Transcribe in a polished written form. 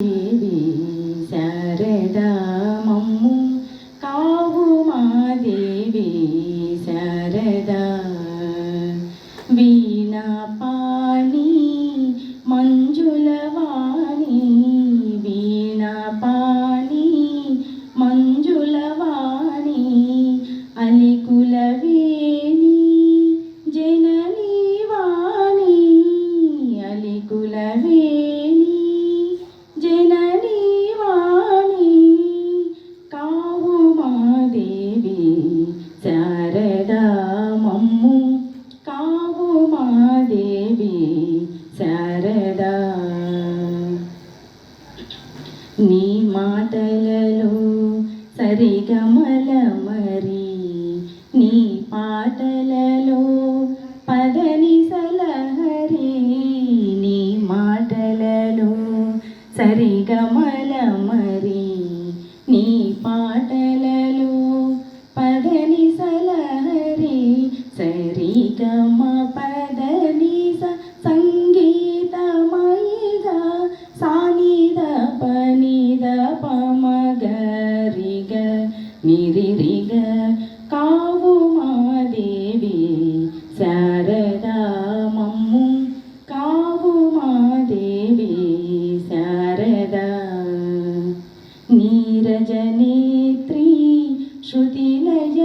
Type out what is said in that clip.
దేవి శారదా మమ్ము కావు మా దేవి శారదా వీణా పాణి మంజులవాణి వీణా పాణి మంజులవాణి అలికుల వేణి జననీ వాణి అలికుల వేణి జననీ వాణి కావు మా దేవి శారదా మమ్ము కావు మా దేవి శారదా నీ మాటలలో సరిగమల మరి నీ పాటలలో పదని సలహరి నీ మాటలలో సరిగమల మరి నీ పాటలలో పదని సలహరి సరిగమ పదని సంగీతమయిగా సానిద పనిద పమగరిగ నిరిరిగ కావు మా దేవి శారదా మమ్ము కావు మా దేవి శారదా నీరజనేత్రి శృతిలయ